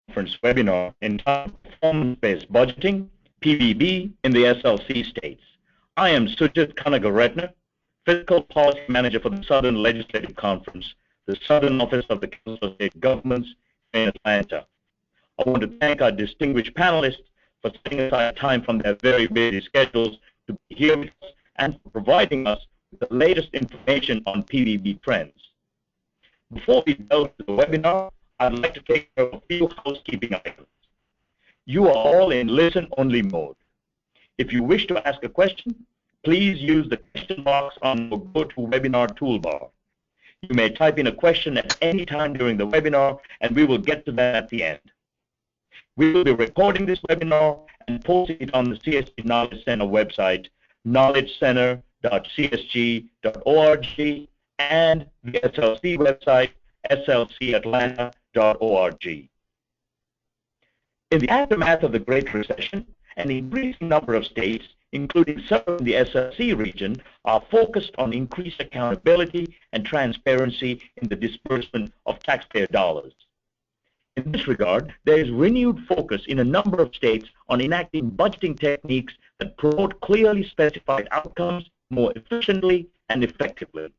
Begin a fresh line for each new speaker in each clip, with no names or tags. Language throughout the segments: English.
conference webinar entitled Performance-Based Budgeting, PBB, in the SLC states. I am Sujit Kanagaretna, Fiscal Policy Manager for the Southern Legislative Conference, the Southern Office of the Council of State Governments in Atlanta. I want to thank our distinguished panelists for setting aside time from their very busy schedules to be here with us and for providing us with the latest information on PBB trends. Before we delve into the webinar, I'd like to take care of a few housekeeping items. You are all in listen-only mode. If you wish to ask a question, please use the question box on the GoToWebinar toolbar. You may type in a question at any time during the webinar, and we will get to that at the end. We will be recording this webinar and posting it on the CSG Knowledge Center website, knowledgecenter.csg.org, and the SLC website, slcatlanta.org. In the aftermath of the Great Recession, an increasing number of states, including several in the SLC region, are focused on increased accountability and transparency in the disbursement of taxpayer dollars. In this regard, there is renewed focus in a number of states on enacting budgeting techniques that promote clearly specified outcomes more efficiently and effectively.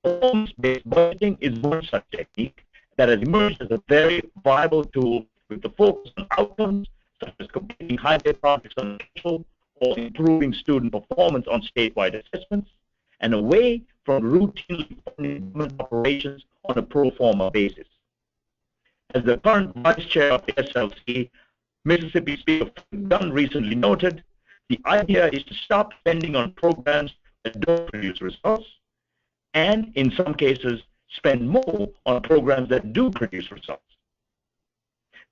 Performance-based budgeting is one such technique that has emerged as a very viable tool with the focus on outcomes such as completing highway projects on schedule or improving student performance on statewide assessments, and away from routinely funding government operations on a pro forma basis. As the current vice chair of the SLC, Mississippi Speaker Gunn recently noted, the idea is to stop spending on programs that don't produce results, and in some cases, spend more on programs that do produce results.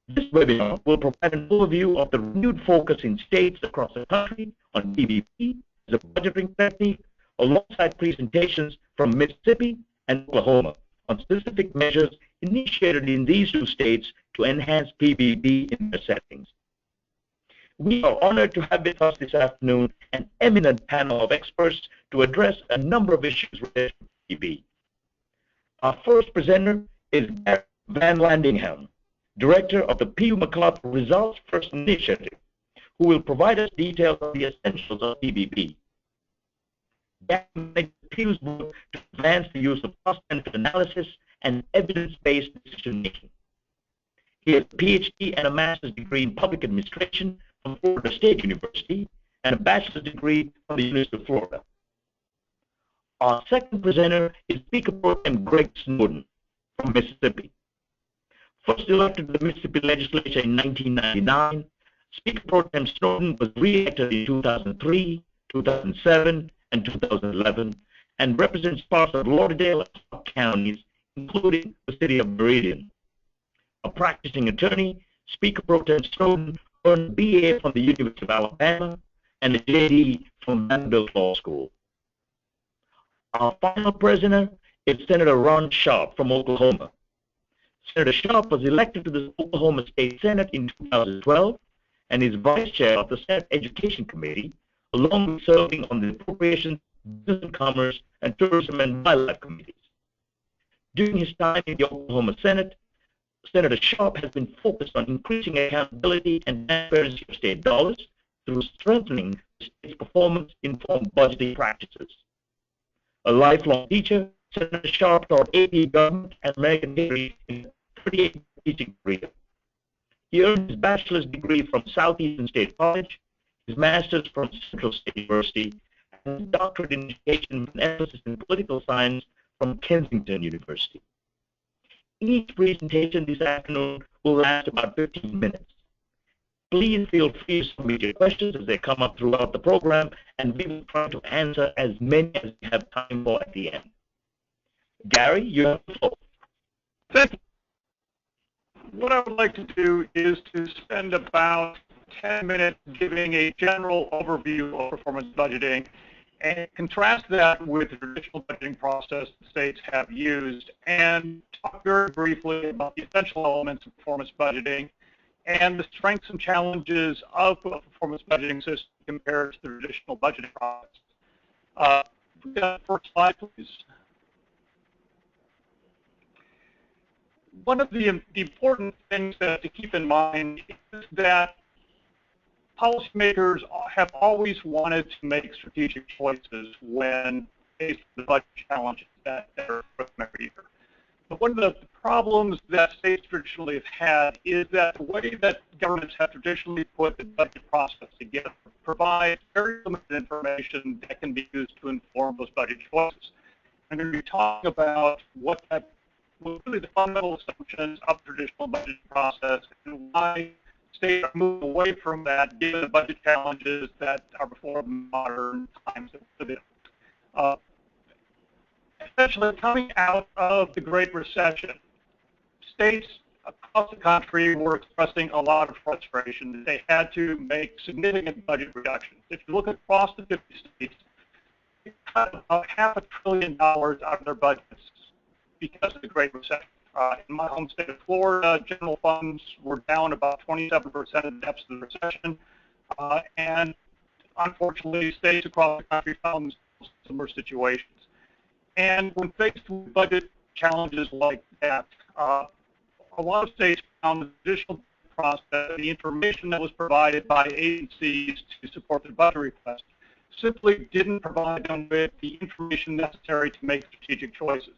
This webinar will provide an overview of the renewed focus in states across the country on PBB as a budgeting technique, alongside presentations from Mississippi and Oklahoma on specific measures initiated in these two states to enhance PBB in their settings. We are honored to have with us this afternoon an eminent panel of experts to address a number of issues related to PBB. Our first presenter is Gary Van Landingham, Director of the P.U. MacArthur Results First Initiative, who will provide us details on the essentials of PBB. Gary made the P.U.'s work to advance the use of cost-benefit analysis and evidence-based decision-making. He has a PhD and a master's degree in public administration from Florida State University and a bachelor's degree from the University of Florida. Our second presenter is Speaker Pro Tem Greg Snowden from Mississippi. First elected to the Mississippi Legislature in 1999, Speaker Pro Tem Snowden was re-elected in 2003, 2007, and 2011, and represents parts of Lauderdale and Clark counties, including the city of Meridian. A practicing attorney, Speaker Pro Tem Snowden earned a BA from the University of Alabama and a JD from Vanderbilt Law School. Our final presenter is Senator Ron Sharp from Oklahoma. Senator Sharp was elected to the Oklahoma State Senate in 2012 and is vice chair of the Senate Education Committee, along with serving on the Appropriations, Business and Commerce, and Tourism and Wildlife Committees. During his time in the Oklahoma Senate, Senator Sharp has been focused on increasing accountability and transparency of state dollars through strengthening the state's performance-informed budgeting practices. A lifelong teacher, Senator Sharp taught AP Government and American History in a 38-year teaching career. He earned his bachelor's degree from Southeastern State College, his master's from Central State University, and his doctorate in education with an emphasis in political science from Kensington University. Each presentation this afternoon will last about 15 minutes. Please feel free to submit your questions as they come up throughout the program, and we will try to answer as many as we have time for at the end. Gary, you have the floor.
Thank you. What I would like to do is to spend about 10 minutes giving a general overview of performance budgeting and contrast that with the traditional budgeting process the states have used, and talk very briefly about the essential elements of performance budgeting and the strengths and challenges of a performance budgeting system compared to the traditional budgeting process. First slide, please. one of the important things to keep in mind is that policymakers have always wanted to make strategic choices when faced with the budget challenges that are every year. But one of the problems that states traditionally have had is that the way that governments have traditionally put the budget process together provides very limited information that can be used to inform those budget choices. I'm going to be talking about what really the fundamental assumptions of the traditional budget process and why states are moving away from that given the budget challenges that are before modern times that we live in. Essentially, coming out of the Great Recession, states across the country were expressing a lot of frustration that they had to make significant budget reductions. If you look across the 50 states, they cut about $500 billion out of their budgets because of the Great Recession. In my home state of Florida, general funds were down about 27% in the depths of the recession, and unfortunately, states across the country found themselves in similar situations. And when faced with budget challenges like that, a lot of states found the traditional process, the information that was provided by agencies to support their budget request, simply didn't provide them with the information necessary to make strategic choices.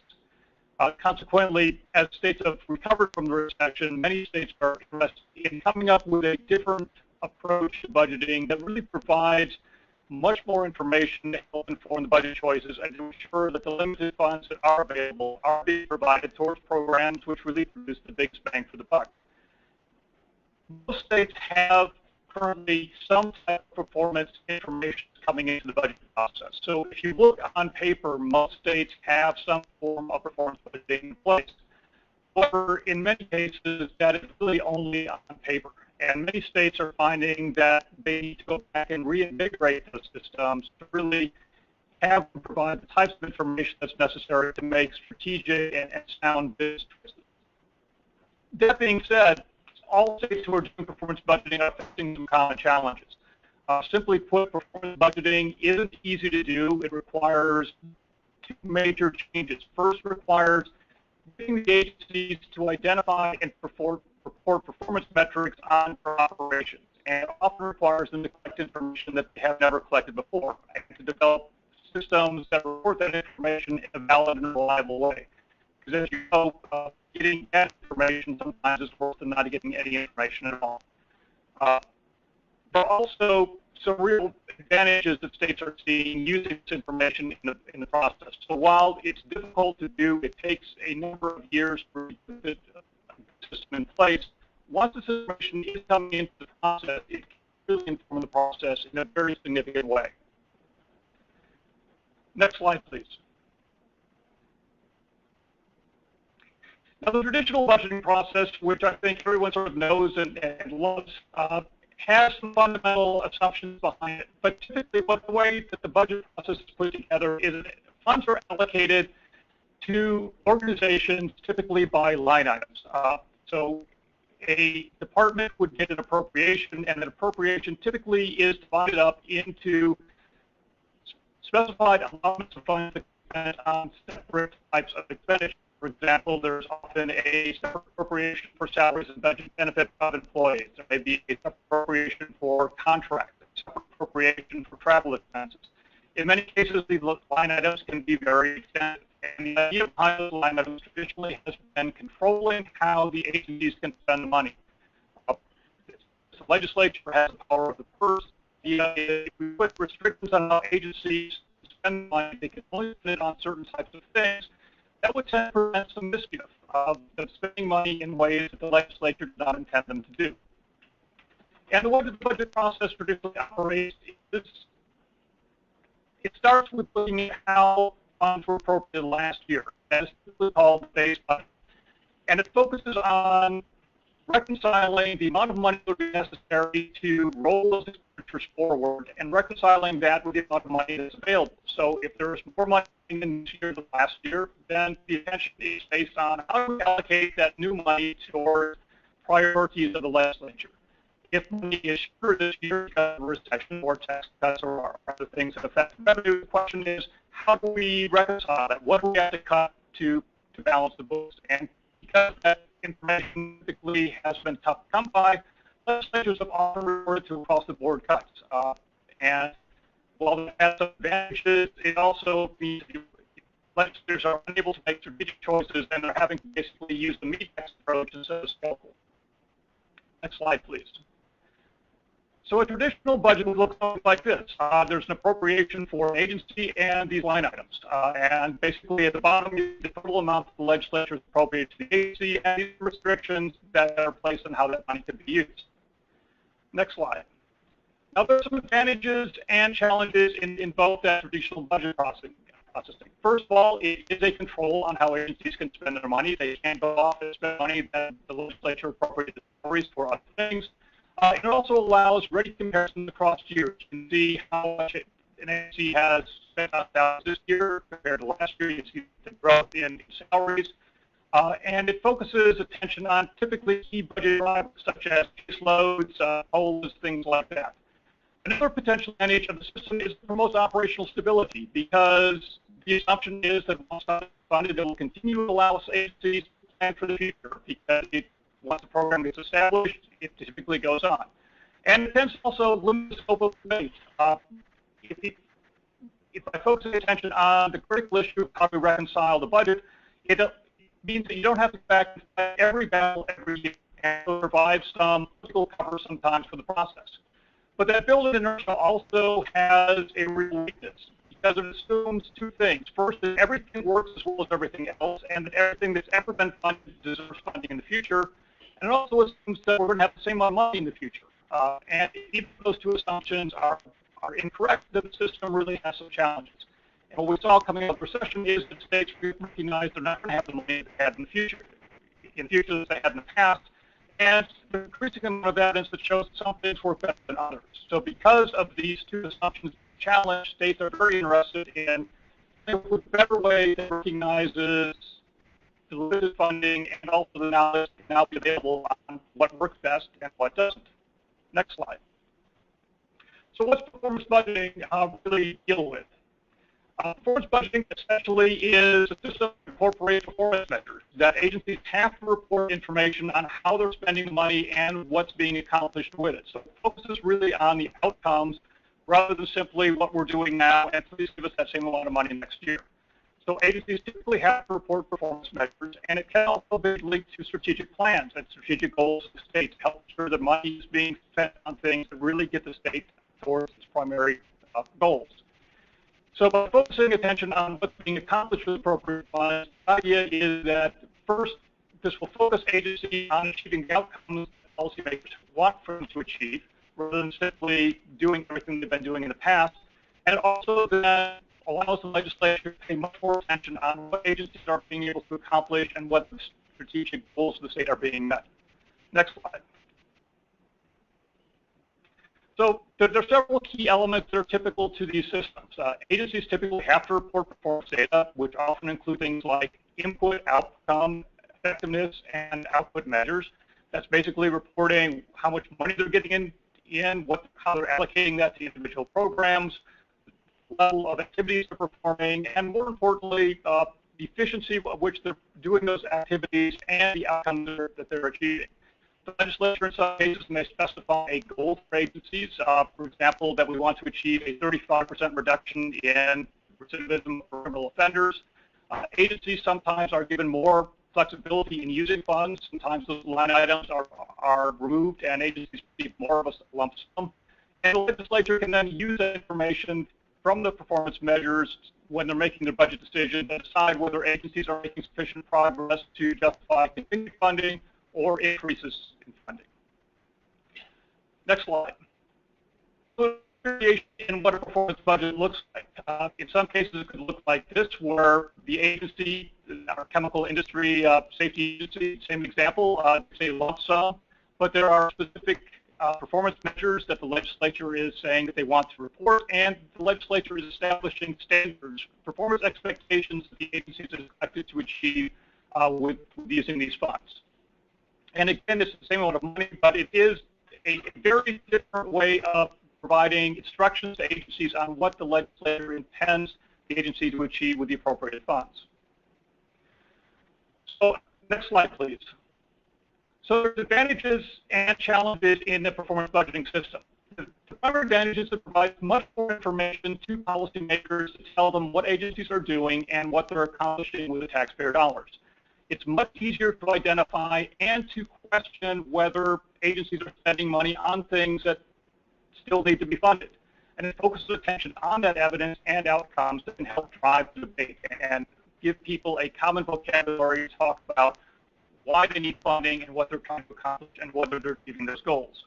Consequently, as states have recovered from the recession, many states are interested in coming up with a different approach to budgeting that really provides much more information to help inform the budget choices and to ensure that the limited funds that are available are being provided towards programs which really produce the biggest bang for the buck. Most states have currently some type of performance information coming into the budget process. So if you look on paper, most states have some form of performance budgeting in place. However, in many cases, that is really only on paper. And many states are finding that they need to go back and reinvigorate those systems to really have and provide the types of information that's necessary to make strategic and sound business choices. That being said, all states who are doing performance budgeting are facing some common challenges. Simply put, performance budgeting isn't easy to do. It requires two major changes. First, requires getting the agencies to identify and report performance metrics on their operations, and often requires them to collect information that they have never collected before, and to develop systems that report that information in a valid and reliable way. Because as you know, getting that information sometimes is worse than not getting any information at all. But also some real advantages that states are seeing using this information in the process. So while it's difficult to do, it takes a number of years for the system in place. Once this information is coming into the process, it can really inform the process in a very significant way. Next slide, please. Now, the traditional budgeting process, which I think everyone sort of knows and loves, has some fundamental assumptions behind it. But typically, the way that the budget process is put together is that funds are allocated to organizations typically by line items. So a department would get an appropriation, and an appropriation typically is divided up into specified allotments of funds that depend on separate types of expenditure. For example, there's often a separate appropriation for salaries and benefits of employees. There may be a separate appropriation for contracts, a separate appropriation for travel expenses. In many cases, these line items can be very extensive. And the idea behind those line items traditionally has been controlling how the agencies can spend money. The legislature has the power of the purse. If we put restrictions on how agencies spend money, they can only spend it on certain types of things. That would tend to prevent some mischief of spending money in ways that the legislature did not intend them to do. And the way that the budget process traditionally operates is it starts with looking at how funds were appropriated last year. That is typically called the base budget. And it focuses on reconciling the amount of money that would be necessary to roll those expenditures forward and reconciling that with the amount of money that's available. So if there's more money in this year than last year, then the attention is based on how do we allocate that new money toward priorities of the legislature. If money is shorter this year because of a recession or tax cuts or other things that affect revenue, the question is, how do we reconcile that? What do we have to cut to balance the books? And because that information typically has been tough to come by, legislatures have often resorted to across-the-board cuts. And while that has some advantages, it also means legislators are unable to make strategic choices, and they're having to basically use the meat-text approach instead of scalpel. Next slide, please. So a traditional budget would look something like this. There's an appropriation for an agency and these line items. And basically at the bottom is the total amount the legislature is appropriated to the agency and these restrictions that are placed on how that money can be used. Next slide. Now there's some advantages and challenges in both that traditional budget processing. First of all, it is a control on how agencies can spend their money. They can't go off and spend money that the legislature appropriated for other things. It also allows ready comparison across years. You can see how much an agency has spent out this year compared to last year. You can see the growth in salaries. And it focuses attention on typically key budget drivers such as caseloads, polls, things like that. Another potential advantage of the system is it promotes operational stability because the assumption is that once funded, it will continue to allow agencies to plan for the future because once the program gets established, it typically goes on. And it tends to also limit the scope of debate. If I focus attention on the critical issue of how to reconcile the budget, it means that you don't have to back every battle every year and provide some political cover sometimes for the process. But that built-in inertia also has a real weakness because it assumes two things. First, that everything works as well as everything else, and that everything that's ever been funded deserves funding in the future. And it also assumes that we're going to have the same amount of money in the future. And even if those two assumptions are incorrect, then the system really has some challenges. And what we saw coming out of the recession is that states recognize they're not going to have the money they had in the future that they had in the past. And there's increasing amount of evidence that shows some things work better than others. So because of these two assumptions challenge, states are very interested in a better way that recognizes the limited funding and also the knowledge can now be available on what works best and what doesn't. Next slide. So what's performance budgeting really deal with? Performance budgeting essentially is a system that incorporates performance measures that agencies have to report information on how they're spending money and what's being accomplished with it. So it focuses really on the outcomes rather than simply what we're doing now and please give us that same amount of money next year. So agencies typically have to report performance measures, and it can also be linked to strategic plans and strategic goals of the state to help ensure that money is being spent on things that really get the state towards its primary goals. So by focusing attention on what's being accomplished with appropriate funds, the idea is that first, this will focus agencies on achieving the outcomes that policymakers want for them to achieve, rather than simply doing everything they've been doing in the past. And also that allows the legislature to pay much more attention on what agencies are being able to accomplish and what the strategic goals of the state are being met. Next slide. So there are several key elements that are typical to these systems. Agencies typically have to report performance data, which often include things like input, outcome, effectiveness, and output measures. That's basically reporting how much money they're getting in how they're allocating that to individual programs, the level of activities they're performing, and more importantly, the efficiency of which they're doing those activities and the outcomes that they're achieving. The legislature in some cases may specify a goal for agencies, for example, that we want to achieve a 35% reduction in recidivism for criminal offenders. Agencies sometimes are given more flexibility in using funds. Sometimes those line items are removed and agencies receive more of a lump sum. And the legislature can then use that information from the performance measures when they're making their budget decision to decide whether agencies are making sufficient progress to justify continued funding or increases in funding. Next slide. In what a performance budget looks like. In some cases, it could look like this, where the agency, our chemical industry safety agency, same example, say lump sum, but there are specific performance measures that the legislature is saying that they want to report, and the legislature is establishing standards, performance expectations that the agencies are expected to achieve with using these funds. And again, it's the same amount of money, but it is a very different way of providing instructions to agencies on what the legislature intends the agency to achieve with the appropriated funds. So next slide, please. So there's advantages and challenges in the performance budgeting system. The primary advantage is it provides much more information to policymakers to tell them what agencies are doing and what they're accomplishing with the taxpayer dollars. It's much easier to identify and to question whether agencies are spending money on things that still need to be funded. And it focuses attention on that evidence and outcomes that can help drive the debate and give people a common vocabulary to talk about why they need funding and what they're trying to accomplish and whether they're achieving those goals.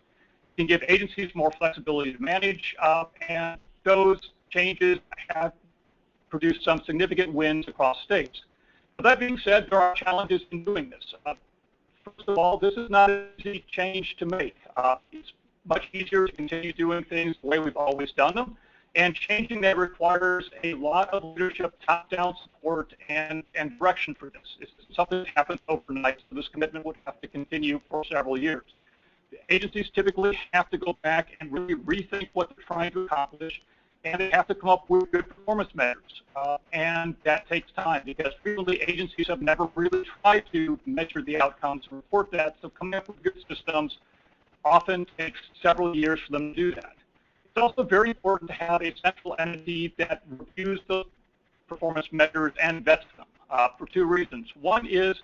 It can give agencies more flexibility to manage, and those changes have produced some significant wins across states. But that being said, there are challenges in doing this. First of all, this is not an easy change to make. It's much easier to continue doing things the way we've always done them, and changing that requires a lot of leadership, top-down support, and direction for this. It's something that happens overnight, so this commitment would have to continue for several years. The agencies typically have to go back and really rethink what they're trying to accomplish, and they have to come up with good performance measures, and that takes time because frequently agencies have never really tried to measure the outcomes and report that, so coming up with good systems often takes several years for them to do that. It's also very important to have a central entity that reviews those performance measures and vets them for two reasons. One is,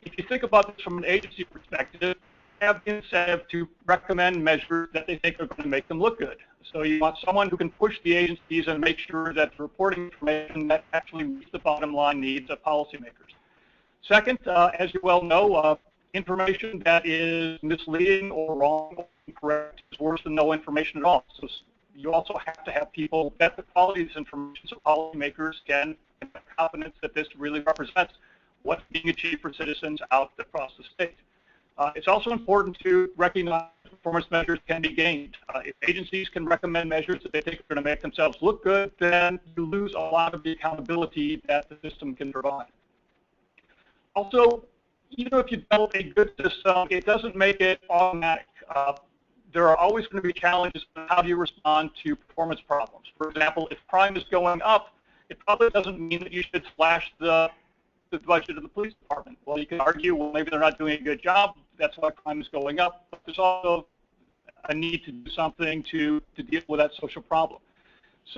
if you think about this from an agency perspective, have incentive to recommend measures that they think are going to make them look good. So you want someone who can push the agencies and make sure that the reporting information that actually meets the bottom line needs of policymakers. Second, as you well know, information that is misleading or wrong or incorrect is worse than no information at all. So you also have to have people vet the quality of this information so policymakers can have confidence that this really represents what's being achieved for citizens out across the state. It's also important to recognize performance measures can be gained. If agencies can recommend measures that they think are going to make themselves look good, then you lose a lot of the accountability that the system can provide. Also, even if you develop a good system, it doesn't make it automatic. There are always going to be challenges in how do you respond to performance problems. For example, if crime is going up, it probably doesn't mean that you should slash the budget of the police department. Well, you can argue, well, maybe they're not doing a good job. That's why crime is going up. But there's also a need to do something to deal with that social problem.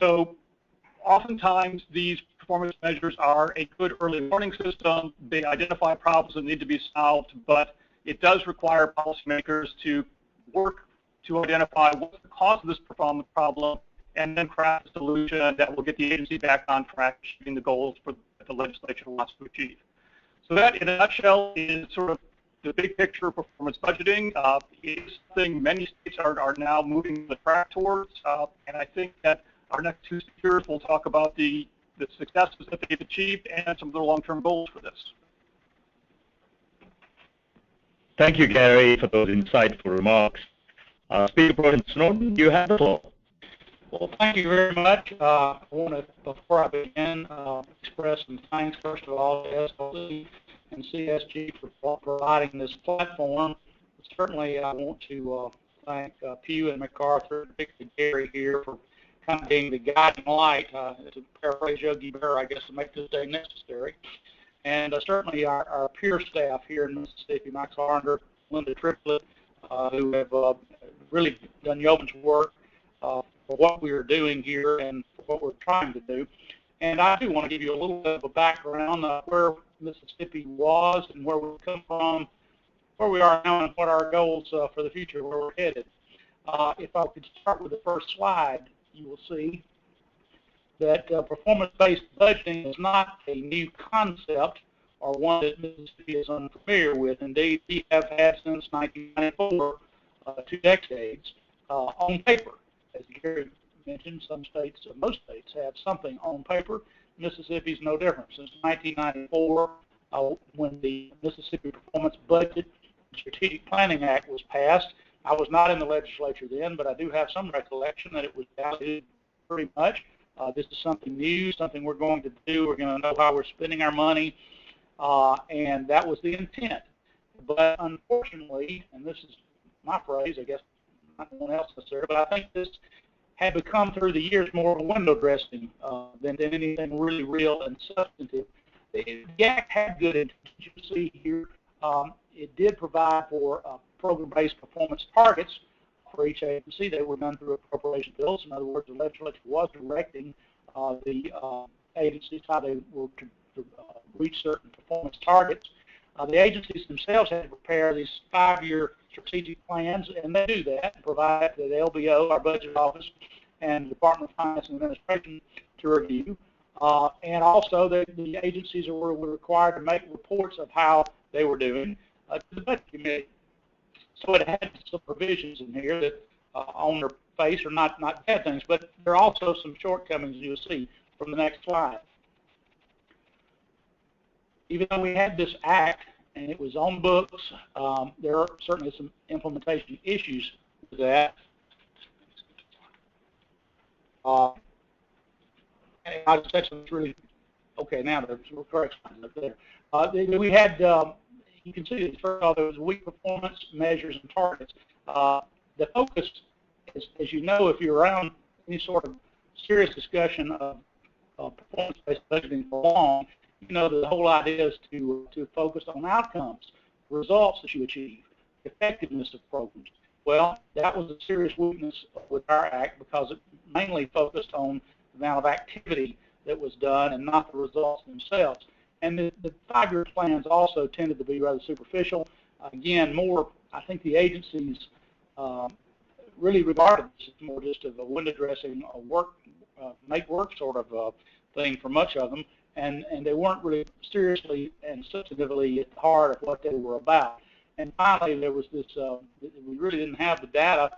So oftentimes, these performance measures are a good early warning system. They identify problems that need to be solved, but it does require policymakers to work to identify what's the cause of this performance problem and then craft a solution that will get the agency back on track, achieving the goals that the legislature wants to achieve. So that, in a nutshell, is sort of the big picture of performance budgeting. It is something many states are now moving the track towards, and I think that our next two speakers will talk about the successes that they've achieved and some of their long-term goals for this.
Thank you, Gary, for those insightful remarks. Speaker Pro Tem Snowden, you have the floor.
Well, thank you very much. I want to, before I begin, express some thanks, first of all, to SLC and CSG for providing this platform. Certainly, I want to thank Pew and MacArthur, particularly Gary here, for kind of being the guiding light, to paraphrase Yogi Berra, I guess, to make this day necessary. And certainly our peer staff here in Mississippi, Max Arnder, Linda Triplett, who have really done yeoman's work for what we are doing here and for what we're trying to do. And I do want to give you a little bit of a background of where Mississippi was and where we've come from, where we are now, and what our goals for the future, where we're headed. If I could start with the first slide, you will see that performance-based budgeting is not a new concept or one that Mississippi is unfamiliar with. Indeed, we have had since 1994, 2 decades, on paper. As Gary mentioned, some states, most states have something on paper. Mississippi is no different. Since 1994, when the Mississippi Performance Budget and Strategic Planning Act was passed, I was not in the legislature then, but I do have some recollection that it was valued pretty much. This is something new, something we're going to do. We're going to know how we're spending our money, and that was the intent. But unfortunately, and this is my phrase, I guess not one else necessarily, but I think this had become through the years more of a window dressing than anything really real and substantive. The Act had good intentions. You see here, it did provide for program-based performance targets for each agency. They were done through appropriation bills. In other words, the legislature was directing the agencies how they were to reach certain performance targets. The agencies themselves had to prepare these 5-year strategic plans, and they do that and provide the LBO, our budget office, and the Department of Finance and Administration to review. And also the agencies were required to make reports of how they were doing to the budget committee. So it had some provisions in here that on their face are not bad things, but there are also some shortcomings you'll see from the next slide. Even though we had this act and it was on books, there are certainly some implementation issues with that. And I just said it's really okay. Now there's correct up there. We had you can see this. First of all, there was weak performance measures and targets. The focus, as you know, if you're around any sort of serious discussion of performance-based budgeting for long, you know that the whole idea is to focus on outcomes, results that you achieve, effectiveness of programs. Well, that was a serious weakness with our act because it mainly focused on the amount of activity that was done and not the results themselves. And the 5-year plans also tended to be rather superficial. Again, I think the agencies really regarded this as more just of a window dressing, make work sort of thing for much of them. And they weren't really seriously and substantively at the heart of what they were about. And finally, there was this, we really didn't have the data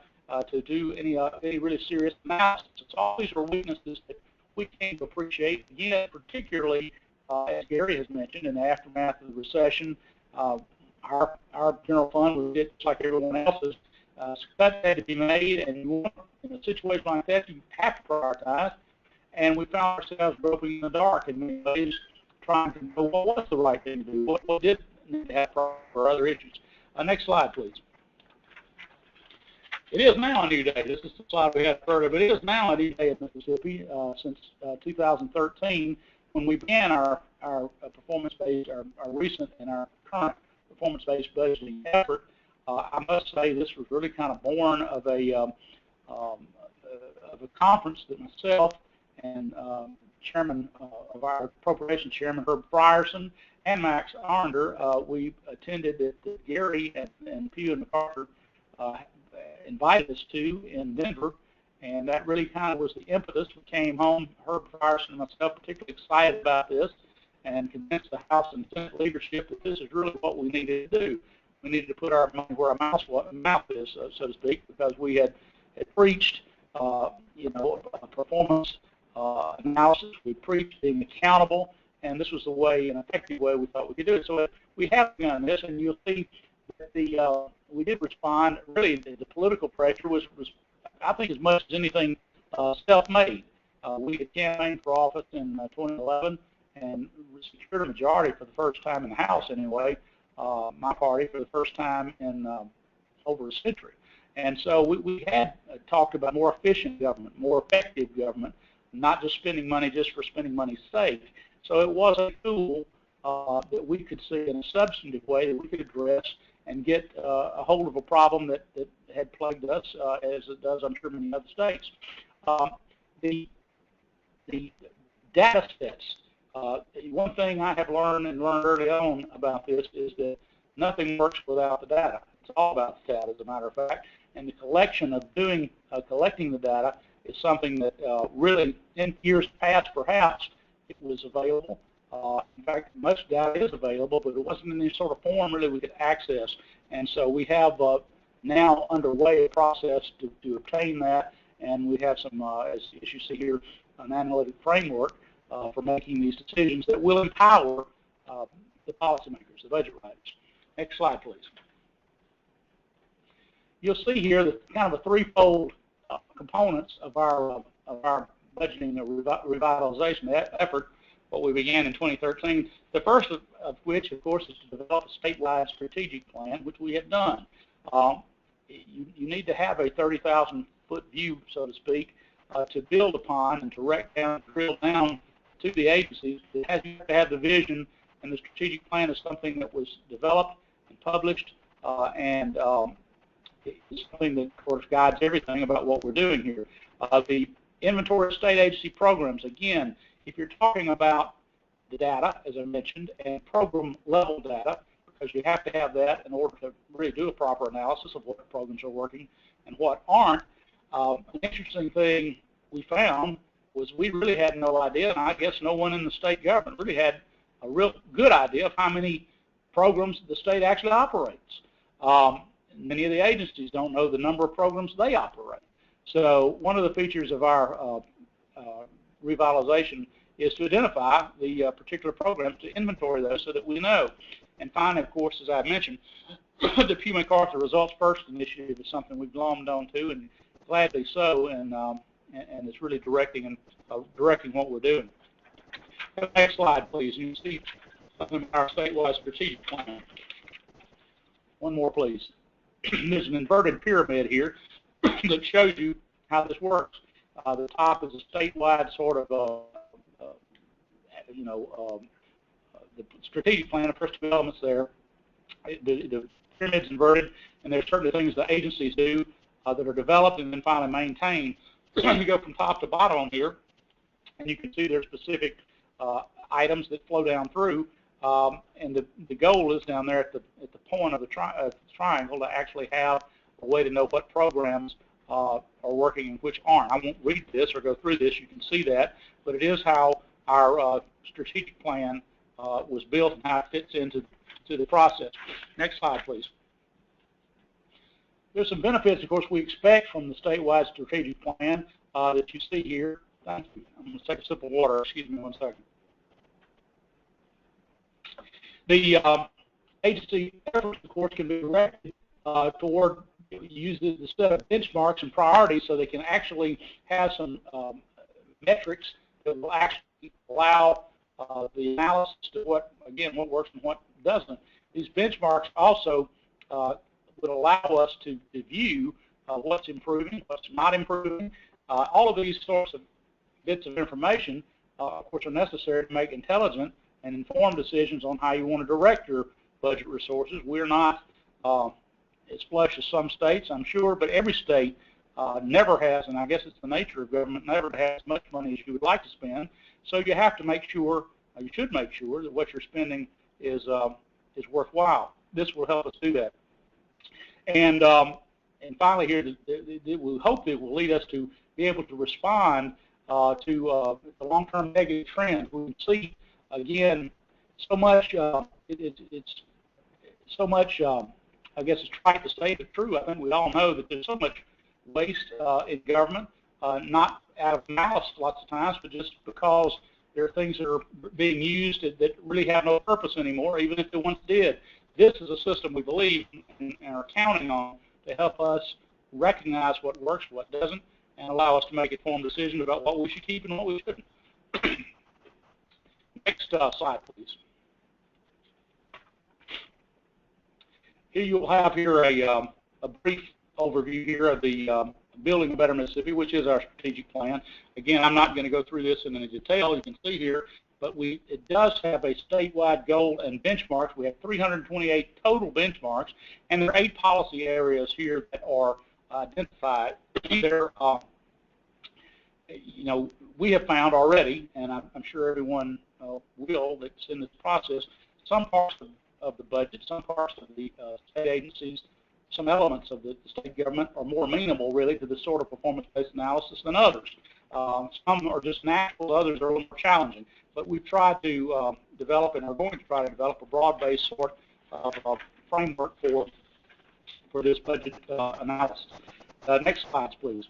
to do any really serious analysis. So all these were weaknesses that we came to appreciate, again, particularly, as Gary has mentioned, in the aftermath of the recession. Our general fund was just like everyone else's. Cuts had to be made, and in a situation like that, you have to prioritize. And we found ourselves groping in the dark in many ways, trying to know what was the right thing to do, what did need to have for other issues. Next slide, please. It is now a new day. This is the slide we had further, but it is now a new day in Mississippi since 2013, when we began our performance-based, our recent and our current performance-based budgeting effort. I must say this was really kind of born of a conference that myself and Chairman of our Appropriations Chairman Herb Frierson and Max Arnder, we attended that Gary and Pew and MacArthur invited us to in Denver, and that really kind of was the impetus. We came home, Herb Frierson and myself, particularly excited about this, and convinced the House and Senate leadership that this is really what we needed to do. We needed to put our money where our mouth is, so to speak, because we had preached, performance analysis. We preached being accountable, and this was the way, an effective way we thought we could do it. So we have done this, and you'll see that we did respond. Really, the political pressure was, I think, as much as anything, self-made. We had campaigned for office in 2011 and secured a majority for the first time in the House, anyway. My party for the first time in over a century. And so we had talked about more efficient government, more effective government, not just spending money just for spending money's sake. So it was a tool that we could see in a substantive way that we could address and get a hold of a problem that had plagued us, as it does, I'm sure, many other states. The data sets. One thing I have learned early on about this is that nothing works without the data. It's all about the data, as a matter of fact. And the collection of collecting the data is something that really, in years past, perhaps, it was available. In fact, much data is available, but it wasn't in any sort of form really we could access. And so we have now underway a process to obtain that, and we have some, as you see here, an analytic framework for making these decisions that will empower the policymakers, the budget writers. Next slide, please. You'll see here that kind of a threefold components of our budgeting revitalization effort, what we began in 2013. The first of which, of course, is to develop a statewide strategic plan, which we have done. You need to have a 30,000-foot view, so to speak, to build upon and to drill down to the agencies. It has to have the vision, and the strategic plan is something that was developed and published, and it's something that, of course, guides everything about what we're doing here. The inventory of state agency programs, again, if you're talking about the data, as I mentioned, and program level data, because you have to have that in order to really do a proper analysis of what programs are working and what aren't. An interesting thing we found was we really had no idea, and I guess no one in the state government really had a real good idea of how many programs the state actually operates. Many of the agencies don't know the number of programs they operate. So one of the features of our revitalization is to identify the particular programs, to inventory those so that we know. And finally, of course, as I mentioned, the Pew MacArthur Results First initiative is something we've glommed onto, and gladly so, and it's really directing what we're doing. Next slide, please. You can see our statewide strategic plan. One more, please. There's an inverted pyramid here that shows you how this works. The top is a statewide sort of, the strategic plan of first developments there. The pyramid's inverted, and there's certain things the agencies do that are developed and then finally maintained. You go from top to bottom on here, and you can see there's specific items that flow down through, and the goal is down there at the point of the triangle to actually have a way to know what programs are working and which aren't. I won't read this or go through this. You can see that, but it is how our strategic plan was built and how it fits into the process. Next slide, please. There's some benefits, of course, we expect from the statewide strategic plan that you see here. Thank you. I'm going to take a sip of water. Excuse me one second. The agency efforts, of course, can be directed toward using the set of benchmarks and priorities so they can actually have some metrics that will actually allow the analysis to what works and what doesn't. These benchmarks also would allow us to view what's improving, what's not improving. All of these sorts of bits of information, of course, are necessary to make intelligent and informed decisions on how you want to direct your budget resources. We're not as flush as some states, I'm sure, but every state never has, and I guess it's the nature of government, never has as much money as you would like to spend. So you have to make sure, you should make sure that what you're spending is worthwhile. This will help us do that. And finally here, we hope it will lead us to be able to respond to the long-term negative trends. We see, again, so much, it's so much, I guess it's trite to say, but true. I think we all know that there's so much waste in government, not out of malice lots of times, but just because there are things that are being used that really have no purpose anymore, even if they once did. This is a system we believe and are counting on to help us recognize what works, what doesn't, and allow us to make informed decisions about what we should keep and what we shouldn't. Next slide, please. Here you'll have here a brief overview here of the Building a Better Mississippi, which is our strategic plan. Again, I'm not going to go through this in any detail. You can see here, but it does have a statewide goal and benchmarks. We have 328 total benchmarks, and there are 8 policy areas here that are identified. There, we have found already, and I'm sure everyone will that's in this process, some parts of the budget, some parts of the state agencies, some elements of the state government are more amenable, really, to this sort of performance-based analysis than others. Some are just natural, others are a little more challenging. But we've tried to develop and are going to try to develop a broad-based sort of framework for this budget analysis. Next slide, please.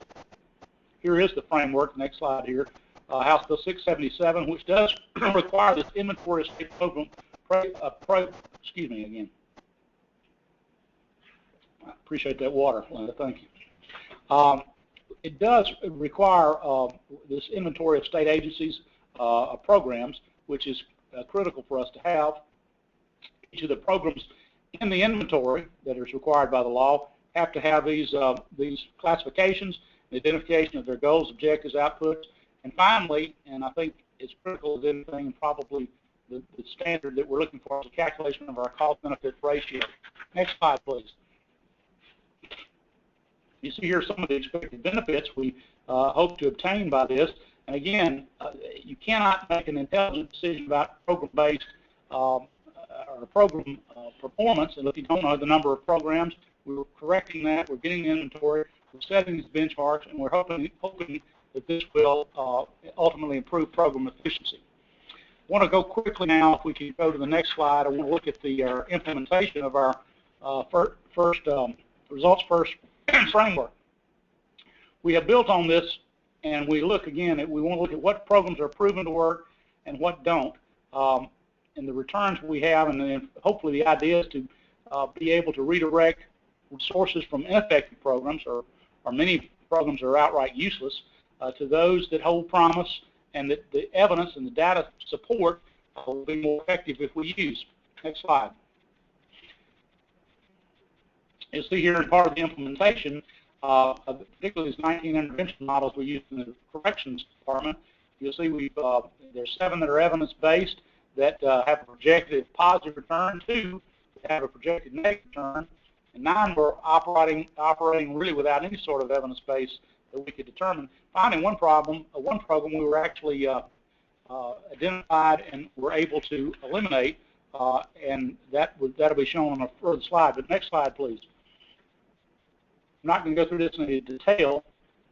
Here is the framework. Next slide here. House Bill 677, which does require this inventory of state program. Excuse me again. I appreciate that water, Linda. Thank you. It does require this inventory of state agencies programs, which is critical for us to have. Each of the programs in the inventory that is required by the law have to have these classifications, the identification of their goals, objectives, outputs, and finally, and I think it's critical as anything, and probably the standard that we're looking for is a calculation of our cost-benefit ratio. Next slide, please. You see here some of the expected benefits we hope to obtain by this. And again, you cannot make an intelligent decision about program-based or program performance, and if you don't know the number of programs, we're correcting that, we're getting the inventory, we're setting these benchmarks, and we're hoping that this will ultimately improve program efficiency. I want to go quickly now, if we can go to the next slide. I want to look at the implementation of our results first framework. We have built on this, and we look again at, we want to look at what programs are proven to work and what don't. And the returns we have, and then hopefully the idea is to be able to redirect resources from ineffective programs, or many programs are outright useless, to those that hold promise and that the evidence and the data support will be more effective if we use. Next slide. You'll see here in part of the implementation, particularly these 19 intervention models we use in the corrections department, you'll see there's 7 that are evidence-based that have a projected positive return, 2 that have a projected negative return, and 9 were operating really without any sort of evidence base that we could determine. Finding one program we were actually identified and were able to eliminate, and that'll be shown on a further slide. But next slide, please. I'm not going to go through this in any detail,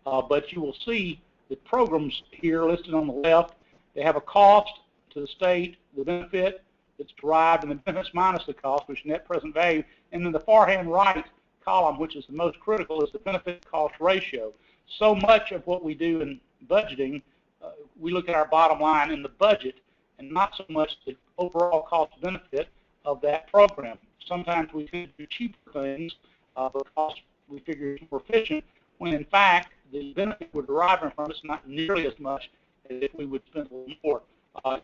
but you will see the programs here listed on the left. They have a cost to the state, the benefit that's derived, and the benefits minus the cost, which is net present value. And then the far-hand right column, which is the most critical, is the benefit-cost ratio. So much of what we do in budgeting, we look at our bottom line in the budget and not so much the overall cost-benefit of that program. Sometimes we tend to do cheaper things because we figure it's more efficient, when in fact the benefit we're deriving from is not nearly as much as if we would spend a little more.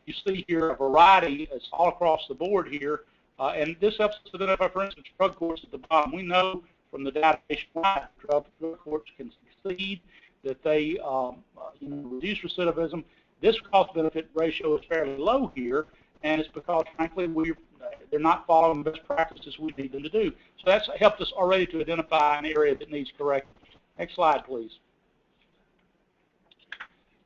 You see here a variety, it's all across the board here, and this helps us identify, for instance, drug courts at the bottom. We know from the data nationwide drug courts can succeed, that they reduce recidivism. This cost-benefit ratio is fairly low here, and it's because, frankly, they're not following the best practices we need them to do. So that's helped us already to identify an area that needs correcting. Next slide, please.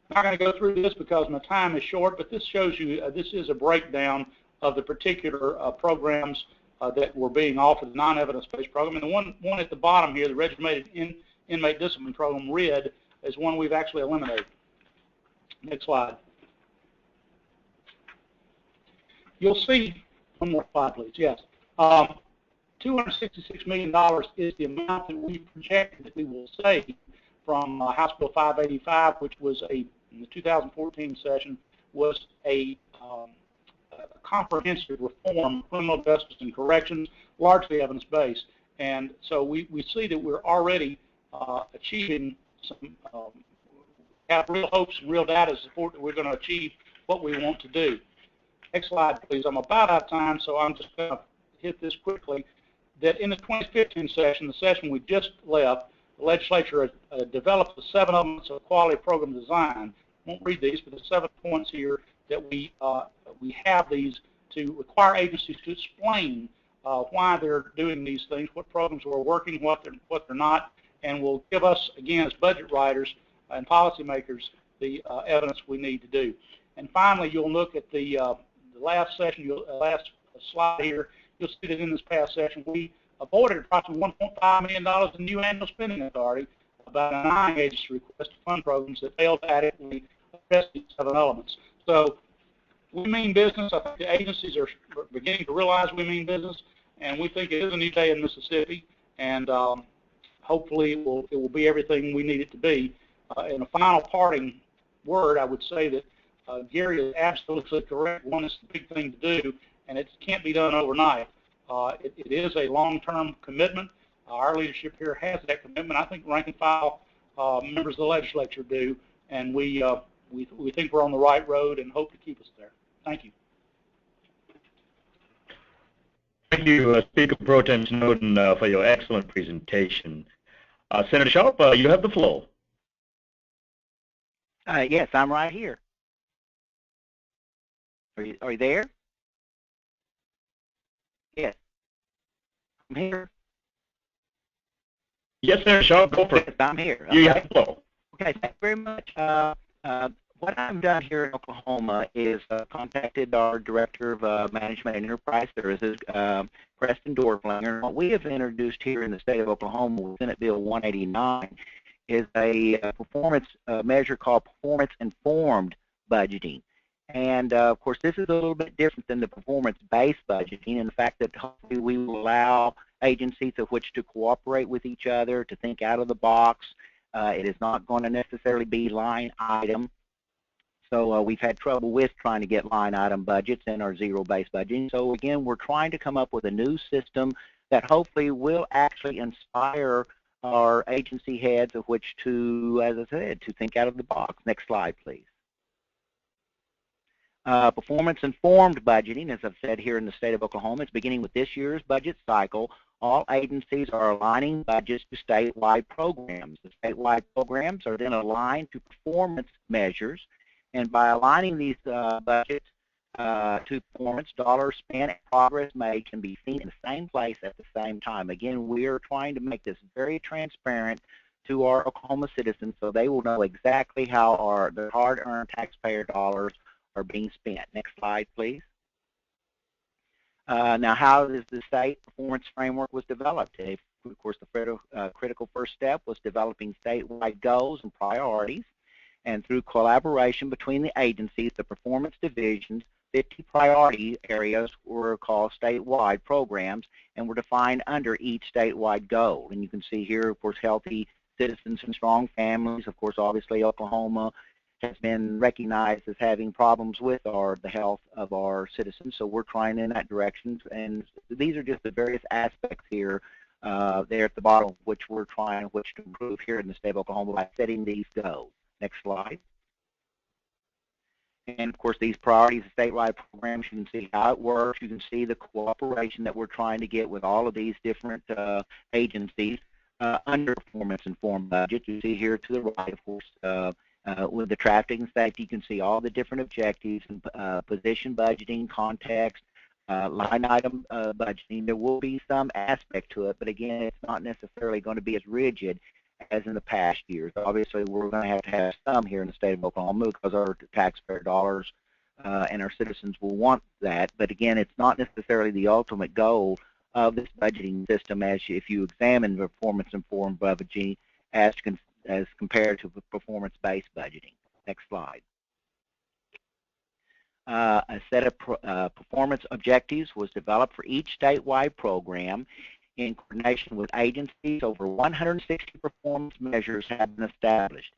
I'm not going to go through this because my time is short, but this shows you, this is a breakdown of the particular programs that were being offered, the non-evidence-based program. And the one at the bottom here, the Regimented Inmate Discipline Program, RID, is one we've actually eliminated. Next slide. You'll see, one more slide, please, yes. $266 million is the amount that we projected that we will save from House Bill 585, which was in the 2014 session, was a comprehensive reform of criminal justice and corrections, largely evidence-based. And so we see that we're already achieving some, have real hopes and real data to support that we're going to achieve what we want to do. Next slide, please. I'm about out of time, so I'm just going to hit this quickly. That in the 2015 session, the session we just left, the legislature developed the 7 elements of quality program design. I won't read these, but the 7 points here that we have these to require agencies to explain why they're doing these things, what programs are working, what they're not, and will give us, again, as budget writers and policymakers, the evidence we need to do. And finally, you'll look at the last session, last slide here. You'll see that in this past session, we avoided approximately $1.5 million in new annual spending authority by denying agency requests to fund programs that failed to adequately address these 7 elements. So we mean business. I think the agencies are beginning to realize we mean business, and we think it is a new day in Mississippi, and hopefully it will be everything we need it to be. In a final parting word, I would say that Gary is absolutely correct. One is the big thing to do, and it can't be done overnight. It is a long-term commitment. Our leadership here has that commitment. I think rank and file members of the legislature do, and we think we're on the right road and hope to keep us there. Thank you.
Thank you, Speaker Pro Tem Snowden, for your excellent presentation. Senator Sharp, you have the floor.
Yes, I'm right here. Are you there? Yes. I'm here.
Yes, sir, Sean, go for it.
I'm here. Okay.
You have the floor.
Okay, thank you very much. What I've done here in Oklahoma is contacted our Director of Management and Enterprise Services, Preston Dorflinger. What we have introduced here in the state of Oklahoma with Senate Bill 189 is a performance measure called performance-informed budgeting. And, of course, this is a little bit different than the performance-based budgeting in the fact that hopefully we will allow agencies of which to cooperate with each other, to think out of the box. It is not going to necessarily be line item. So we've had trouble with trying to get line item budgets in our zero-based budgeting. So again, we're trying to come up with a new system that hopefully will actually inspire our agency heads of which to, as I said, to think out of the box. Next slide, please. Performance-informed budgeting, as I've said here in the state of Oklahoma, it's beginning with this year's budget cycle. All agencies are aligning budgets to statewide programs. The statewide programs are then aligned to performance measures, and by aligning these budgets to performance, dollars spent and progress made can be seen in the same place at the same time. Again, we are trying to make this very transparent to our Oklahoma citizens so they will know exactly how their hard-earned taxpayer dollars are being spent. Next slide, please. Now, how does the state performance framework was developed? Of course, the critical first step was developing statewide goals and priorities. And through collaboration between the agencies, the performance divisions, 50 priority areas were called statewide programs and were defined under each statewide goal. And you can see here, of course, healthy citizens and strong families. Of course, obviously, Oklahoma has been recognized as having problems with the health of our citizens, so we're trying in that direction. And these are just the various aspects here there at the bottom, which we're trying to improve here in the state of Oklahoma by setting these goals. Next slide. And of course, these priorities of statewide programs, you can see how it works. You can see the cooperation that we're trying to get with all of these different agencies under performance-informed budget. You see here to the right, of course, with the traffic and safety, you can see all the different objectives, position budgeting, context, line item budgeting. There will be some aspect to it, but again, it's not necessarily going to be as rigid as in the past years. Obviously, we're going to have some here in the state of Oklahoma because our taxpayer dollars and our citizens will want that. But again, it's not necessarily the ultimate goal of this budgeting system if you examine the performance-informed budgeting as compared to performance-based budgeting. Next slide. A set of performance objectives was developed for each statewide program in coordination with agencies. Over 160 performance measures have been established.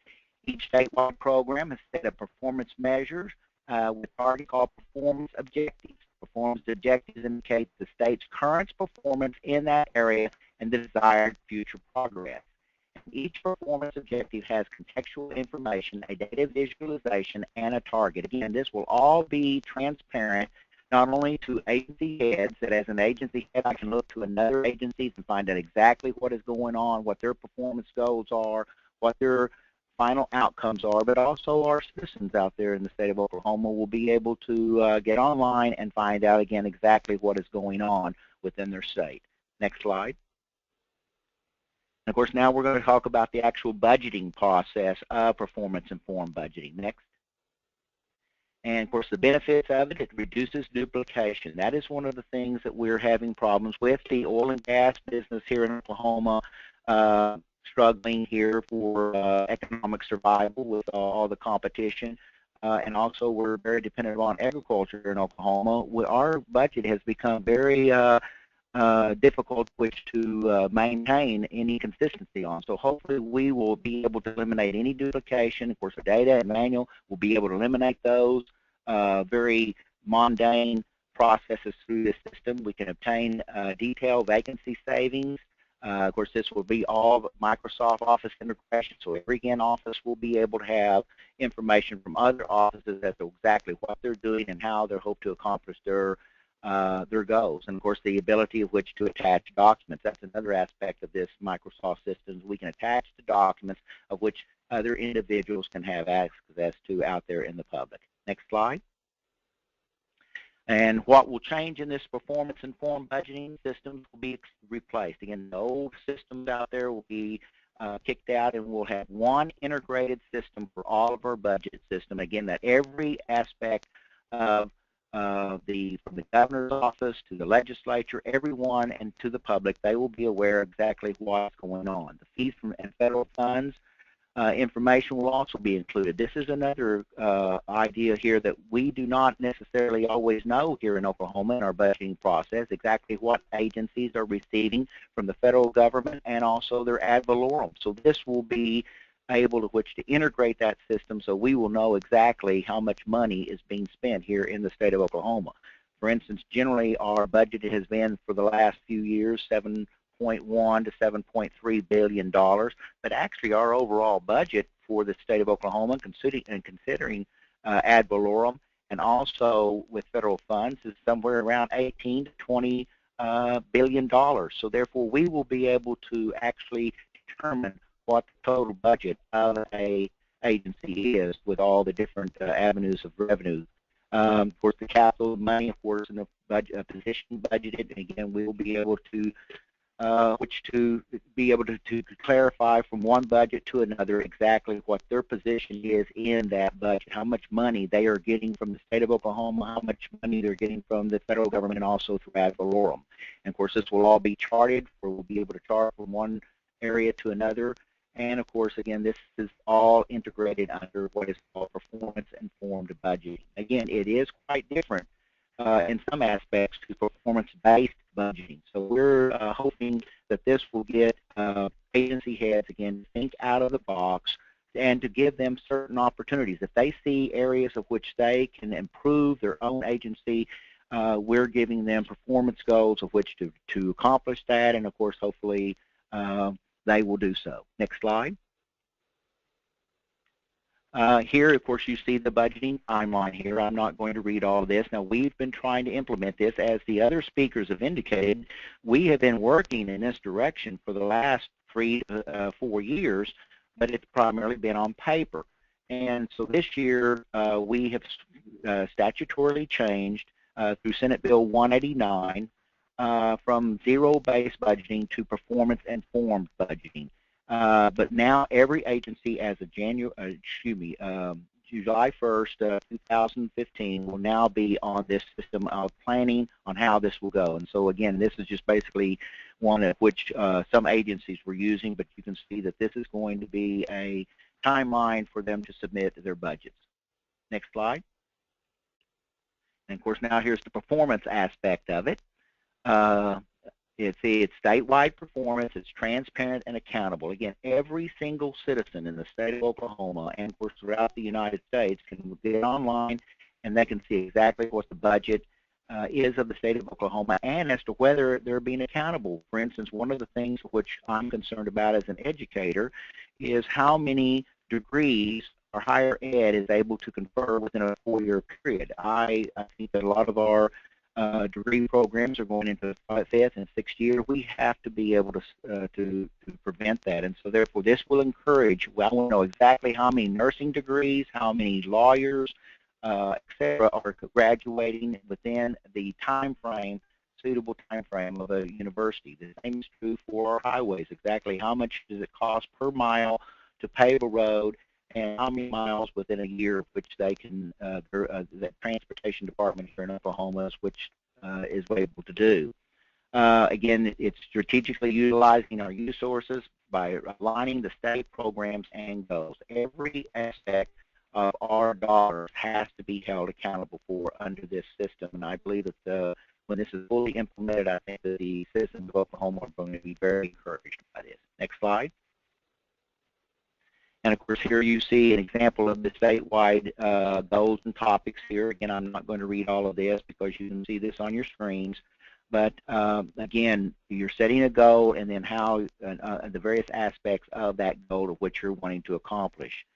Each statewide program has set of performance measures with already called performance objectives. Performance objectives indicate the state's current performance in that area and the desired future progress. Each performance objective has contextual information, a data visualization, and a target. Again, this will all be transparent not only to agency heads, that as an agency head I can look to another agency and find out exactly what is going on, what their performance goals are, what their final outcomes are, but also our citizens out there in the state of Oklahoma will be able to get online and find out again exactly what is going on within their state. Next slide. And of course, now we're going to talk about the actual budgeting process of performance-informed budgeting. Next. And of course, the benefits of it, it reduces duplication. That is one of the things that we're having problems with. The oil and gas business here in Oklahoma struggling here for economic survival with all the competition. And also, we're very dependent on agriculture in Oklahoma. Our budget has become very difficult which to maintain any consistency on. So hopefully we will be able to eliminate any duplication. Of course, the data and manual will be able to eliminate those very mundane processes through this system. We can obtain detailed vacancy savings. Of course, this will be all Microsoft Office integration, so every office will be able to have information from other offices as to exactly what they're doing and how they hope to accomplish their goals. And of course, the ability of which to attach documents. That's another aspect of this Microsoft systems. We can attach the documents of which other individuals can have access to out there in the public. Next slide. And what will change in this performance-informed budgeting system will be replaced. Again, the old systems out there will be kicked out, and we'll have one integrated system for all of our budget system. Again, that every aspect of from the governor's office to the legislature, everyone, and to the public, they will be aware exactly what's going on. The fees from and federal funds information will also be included. This is another idea here that we do not necessarily always know here in Oklahoma in our budgeting process, exactly what agencies are receiving from the federal government and also their ad valorem. So this will be able to integrate that system, so we will know exactly how much money is being spent here in the state of Oklahoma. For instance, generally our budget has been for the last few years $7.1 to $7.3 billion, but actually our overall budget for the state of Oklahoma, considering ad valorem and also with federal funds, is somewhere around $18 to $20 billion. So therefore we will be able to actually determine what the total budget of a agency is with all the different avenues of revenue. Of course, the capital money, of course, in the budget, position budgeted, and again, we will be able to to clarify from one budget to another exactly what their position is in that budget, how much money they are getting from the state of Oklahoma, how much money they're getting from the federal government, and also through ad valorem. And of course, this will all be charted, or we'll be able to chart from one area to another. And of course, again, this is all integrated under what is called performance-informed budgeting. Again, it is quite different in some aspects to performance-based budgeting. So we're hoping that this will get agency heads, again, to think out of the box and to give them certain opportunities. If they see areas of which they can improve their own agency, we're giving them performance goals of which to accomplish that, and of course, hopefully, they will do so. Next slide. Here, of course, you see the budgeting timeline here. I'm not going to read all of this. Now, we've been trying to implement this. As the other speakers have indicated, we have been working in this direction for the last 3 to 4 years, but it's primarily been on paper. And so this year, we have statutorily changed through Senate Bill 189 from zero-based budgeting to performance-informed budgeting. But now every agency as of July 1st, 2015 will now be on this system of planning on how this will go. And so again, this is just basically one of which some agencies were using, but you can see that this is going to be a timeline for them to submit their budgets. Next slide. And of course, now here's the performance aspect of it. It's statewide performance, it's transparent and accountable. Again, every single citizen in the state of Oklahoma and of course throughout the United States can get online and they can see exactly what the budget is of the state of Oklahoma and as to whether they're being accountable. For instance, one of the things which I'm concerned about as an educator is how many degrees or higher ed is able to confer within a 4-year period. I think that a lot of our degree programs are going into the 5th and 6th year. We have to be able to prevent that, and so therefore this will encourage. Well, I want to know exactly how many nursing degrees, how many lawyers, etc., are graduating within the time frame, suitable time frame of a university. The same is true for our highways. Exactly how much does it cost per mile to pave a road, and how many miles within a year which they can, the transportation department here in Oklahoma, which is able to do. Again, it's strategically utilizing our resources by aligning the state programs and goals. Every aspect of our dollars has to be held accountable for under this system, and I believe that when this is fully implemented, I think that the citizens of Oklahoma are going to be very encouraged by this. Next slide. And of course, here you see an example of the statewide goals and topics here. Again, I'm not going to read all of this because you can see this on your screens. But again, you're setting a goal and then how the various aspects of that goal of what you're wanting to accomplish.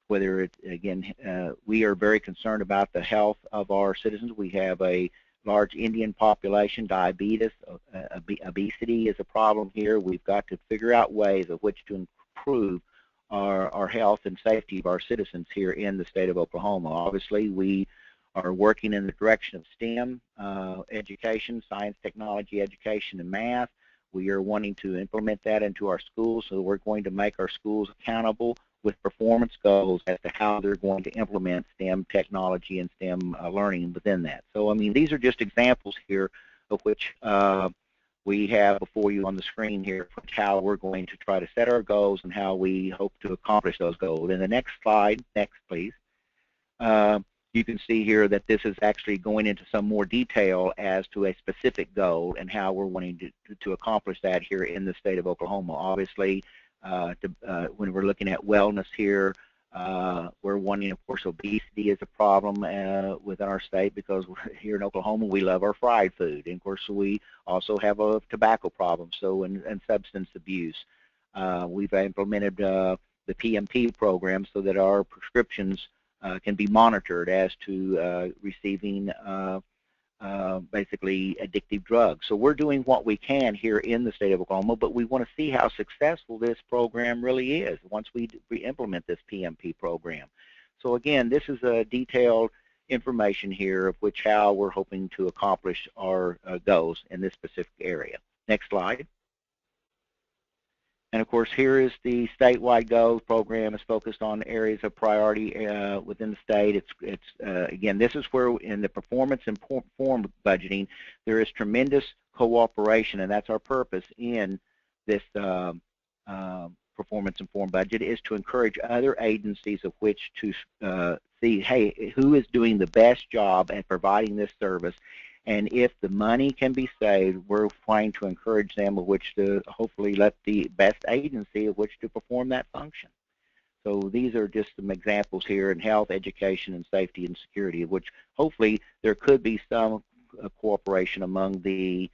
Whether it, again, we are very concerned about the health of our citizens. We have a large Indian population. Diabetes, obesity is a problem here. We've got to figure out ways of which to improve our health and safety of our citizens here in the state of Oklahoma. Obviously, we are working in the direction of STEM education, science, technology, education, and math. We are wanting to implement that into our schools, so we're going to make our schools accountable with performance goals as to how they're going to implement STEM technology and STEM learning within that. So, I mean, these are just examples here of which we have before you on the screen here, how we're going to try to set our goals and how we hope to accomplish those goals. In the next slide, next please, you can see here that this is actually going into some more detail as to a specific goal and how we're wanting to accomplish that here in the state of Oklahoma. Obviously, when we're looking at wellness here, we're wanting, of course, obesity is a problem within our state because here in Oklahoma we love our fried food. And of course we also have a tobacco problem, so and substance abuse. We've implemented the PMP program so that our prescriptions can be monitored as to receiving basically addictive drugs. So we're doing what we can here in the state of Oklahoma, but we want to see how successful this program really is once we implement this PMP program. So again, this is a detailed information here of which how we're hoping to accomplish our goals in this specific area. Next slide. And of course, here is the statewide goals program. Is focused on areas of priority within the state. Again, this is where in the performance informed budgeting there is tremendous cooperation, and that's our purpose in this performance informed budget, is to encourage other agencies of which to see, hey, who is doing the best job at providing this service. And if the money can be saved, we're trying to encourage them of which to hopefully let the best agency of which to perform that function. So these are just some examples here in health, education, and safety and security, of which hopefully there could be some cooperation among the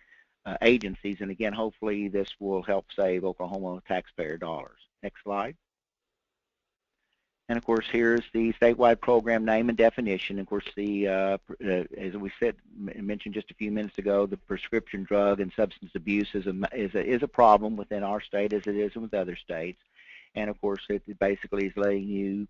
agencies. And again, hopefully this will help save Oklahoma taxpayer dollars. Next slide. And of course, here's the statewide program name and definition. Of course, the as we mentioned just a few minutes ago, the prescription drug and substance abuse is a problem within our state as it is with other states. And of course, it basically is letting you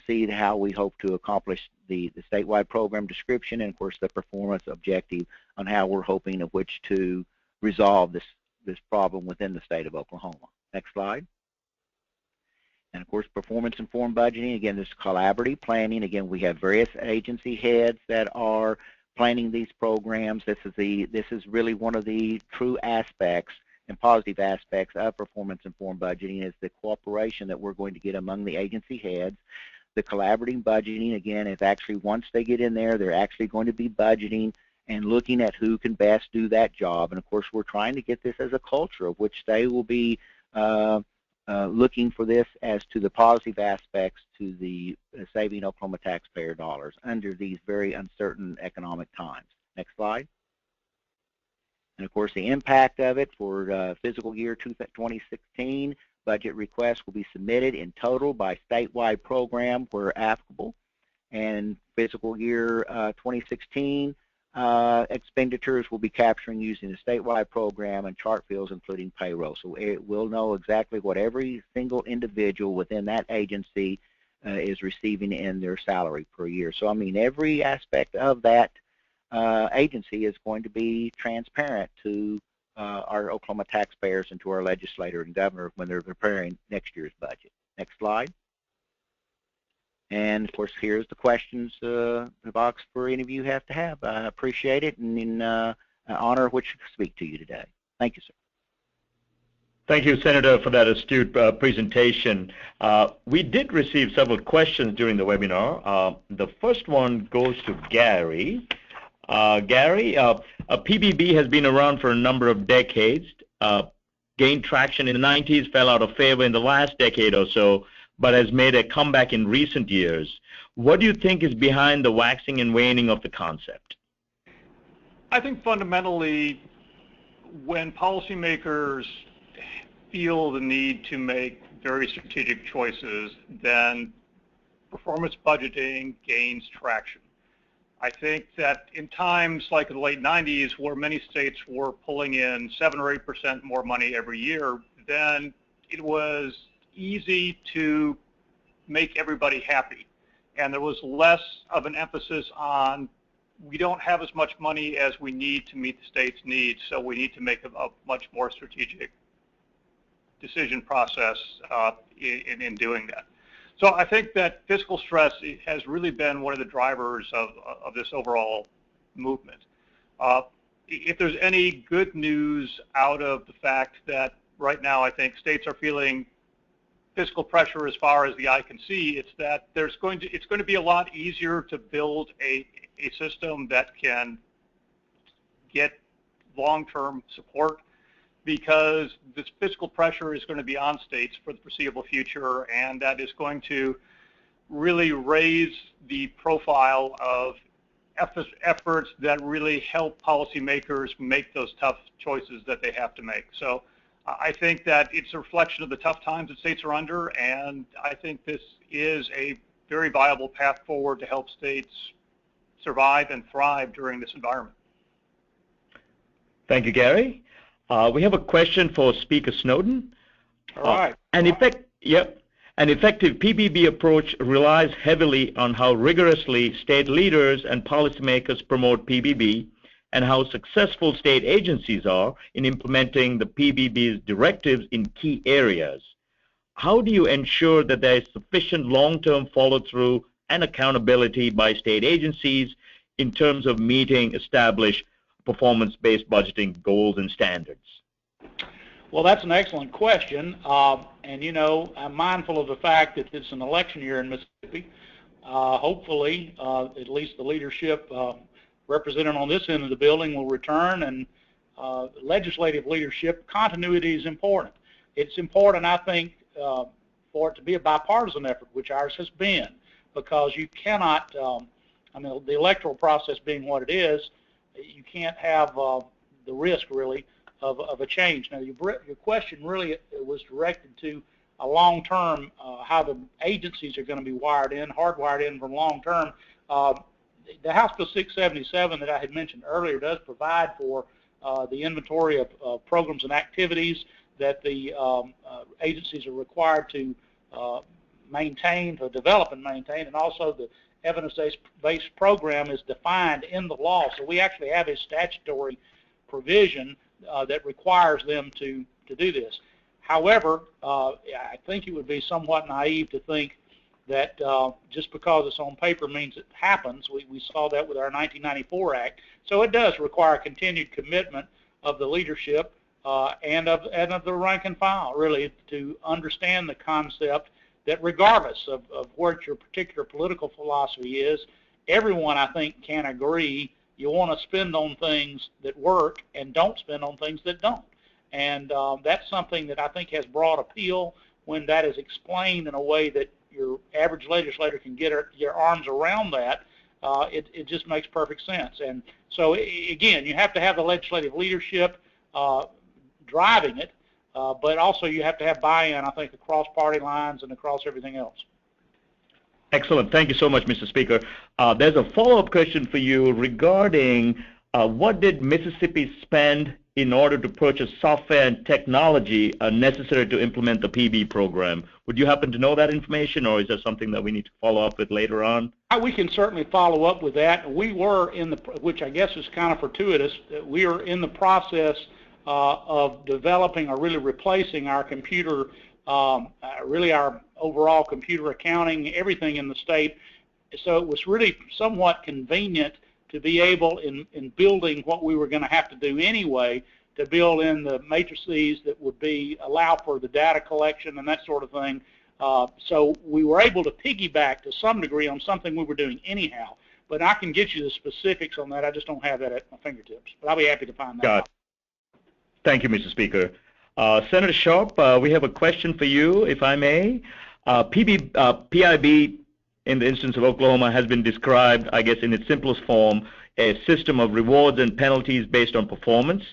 see how we hope to accomplish the statewide program description, and of course the performance objective on how we're hoping of which to resolve this problem within the state of Oklahoma. Next slide. And of course, performance-informed budgeting, again, this is collaborative planning. Again, we have various agency heads that are planning these programs. This is really one of the true aspects and positive aspects of performance-informed budgeting is the cooperation that we're going to get among the agency heads. The collaborative budgeting, again, is actually once they get in there, they're actually going to be budgeting and looking at who can best do that job. And of course, we're trying to get this as a culture of which they will be looking for this as to the positive aspects to the saving Oklahoma taxpayer dollars under these very uncertain economic times. Next slide. And of course, the impact of it for fiscal year 2016, budget requests will be submitted in total by statewide program where applicable. And fiscal year 2016, expenditures will be capturing using the statewide program and chart fields including payroll. So it will know exactly what every single individual within that agency is receiving in their salary per year. So I mean every aspect of that agency is going to be transparent to our Oklahoma taxpayers and to our legislator and governor when they're preparing next year's budget. Next slide. And of course, here's the questions, the box for any of you have to have. I appreciate it and in honor of which to speak to you today. Thank you, sir.
Thank you, Senator, for that astute presentation. We did receive several questions during the webinar. The first one goes to Gary. Gary, PBB has been around for a number of decades, gained traction in the 90s, fell out of favor in the last decade or so, but has made a comeback in recent years. What do you think is behind the waxing and waning of the concept?
I think fundamentally, when policymakers feel the need to make very strategic choices, then performance budgeting gains traction. I think that in times like the late 90s, where many states were pulling in 7 or 8% more money every year, then it was easy to make everybody happy. and there was less of an emphasis on we don't have as much money as we need to meet the state's needs, so we need to make a much more strategic decision process in doing that. So I think that fiscal stress has really been one of the drivers of this overall movement. If there's any good news out of the fact that right now I think states are feeling fiscal pressure as far as the eye can see, it's that it's going to be a lot easier to build a system that can get long-term support, because this fiscal pressure is going to be on states for the foreseeable future, and that is going to really raise the profile of efforts that really help policymakers make those tough choices that they have to make. So I think that it's a reflection of the tough times that states are under, and I think this is a very viable path forward to help states survive and thrive during this environment.
Thank you, Gary. We have a question for Speaker Snowden.
All right.
An effective PBB approach relies heavily on how rigorously state leaders and policymakers promote PBB and how successful state agencies are in implementing the PBB's directives in key areas. How do you ensure that there is sufficient long-term follow-through and accountability by state agencies in terms of meeting established performance-based budgeting goals and standards?
Well, that's an excellent question, and you know, I'm mindful of the fact that it's an election year in Mississippi. Hopefully, at least the leadership represented on this end of the building will return, and legislative leadership continuity is important. It's important, I think, for it to be a bipartisan effort, which ours has been, because you cannot, I mean, the electoral process being what it is, you can't have the risk, really, of a change. Now, your question really was directed to a long-term, how the agencies are going to be hardwired in for long-term. The House Bill 677 that I had mentioned earlier does provide for the inventory of programs and activities that the agencies are required to maintain, to develop and maintain, and also the evidence-based program is defined in the law. So we actually have a statutory provision that requires them to do this. However, I think it would be somewhat naive to think that just because it's on paper means it happens. We saw that with our 1994 Act. So it does require continued commitment of the leadership and of the rank and file, really, to understand the concept that regardless of what your particular political philosophy is, everyone, I think, can agree you want to spend on things that work and don't spend on things that don't. And that's something that I think has broad appeal when that is explained in a way that your average legislator can get your arms around that. It just makes perfect sense. And so, again, you have to have the legislative leadership driving it, but also you have to have buy-in, I think, across party lines and across everything else.
Excellent. Thank you so much, Mr. Speaker. There's a follow-up question for you regarding what did Mississippi spend in order to purchase software and technology necessary to implement the PB program? Would you happen to know that information, or is there something that we need to follow up with later on?
We can certainly follow up with that. We were in the, which I guess is kind of fortuitous, we are in the process of developing or really replacing our computer, really our overall computer accounting, everything in the state. So it was really somewhat convenient to be able, in building what we were going to have to do anyway, to build in the matrices that would allow for the data collection and that sort of thing. So we were able to piggyback to some degree on something we were doing anyhow. But I can get you the specifics on that. I just don't have that at my fingertips. But I'll be happy to find that out.
Thank you, Mr. Speaker. Senator Sharp, we have a question for you, if I may. PIB, in the instance of Oklahoma, has been described, I guess, in its simplest form, a system of rewards and penalties based on performance.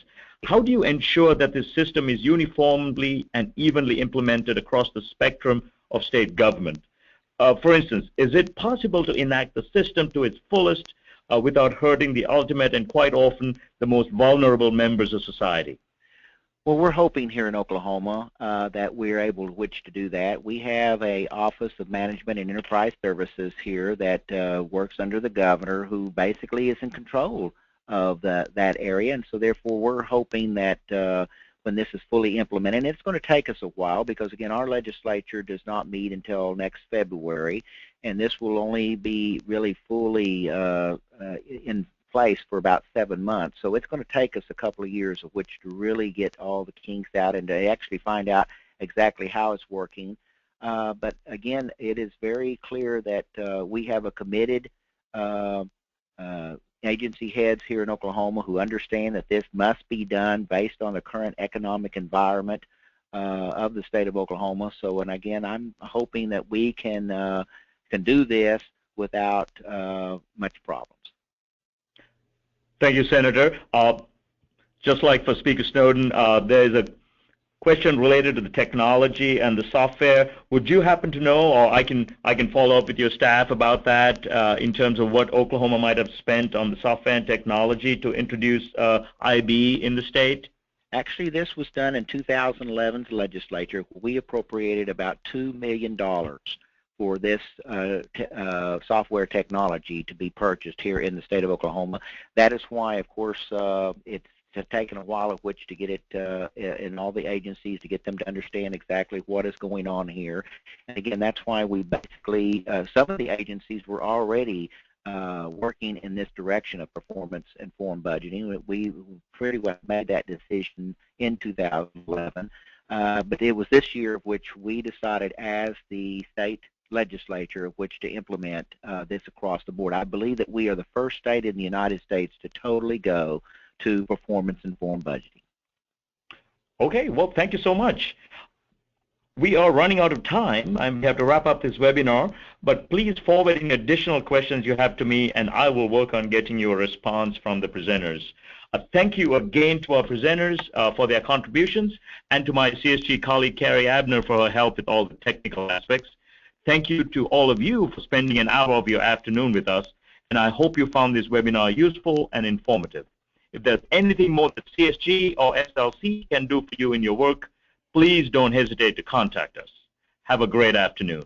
How do you ensure that this system is uniformly and evenly implemented across the spectrum of state government? For instance, is it possible to enact the system to its fullest without hurting the ultimate and quite often the most vulnerable members of society?
Well, we're hoping here in Oklahoma that we're able to which to do that. We have a Office of Management and Enterprise Services here that works under the governor, who basically is in control of that area, and so therefore we're hoping that when this is fully implemented, and it's going to take us a while because again our legislature does not meet until next February, and this will only be really fully in place for about 7 months. So it's going to take us a couple of years of which to really get all the kinks out and to actually find out exactly how it's working. But again, it is very clear that we have a committed agency heads here in Oklahoma who understand that this must be done based on the current economic environment of the state of Oklahoma. So, and again, I'm hoping that we can do this without much problems.
Thank you, Senator. Just like for Speaker Snowden, there's a question related to the technology and the software. Would you happen to know, or I can follow up with your staff about that in terms of what Oklahoma might have spent on the software and technology to introduce IB in the state?
Actually, this was done in 2011's legislature. We appropriated about $2 million for this software technology to be purchased here in the state of Oklahoma. That is why, of course, it's taken a while of which to get it in all the agencies to get them to understand exactly what is going on here. And again, that's why we basically, some of the agencies were already working in this direction of performance-informed budgeting. We pretty well made that decision in 2011. But it was this year of which we decided as the state legislature of which to implement this across the board. I believe that we are the first state in the United States to totally go to performance-informed budgeting.
Okay, well, thank you so much. We are running out of time. We have to wrap up this webinar, but please forward any additional questions you have to me, and I will work on getting you a response from the presenters. Thank you again to our presenters for their contributions, and to my CSG colleague, Carrie Abner, for her help with all the technical aspects. Thank you to all of you for spending an hour of your afternoon with us, and I hope you found this webinar useful and informative. If there's anything more that CSG or SLC can do for you in your work, please don't hesitate to contact us. Have a great afternoon.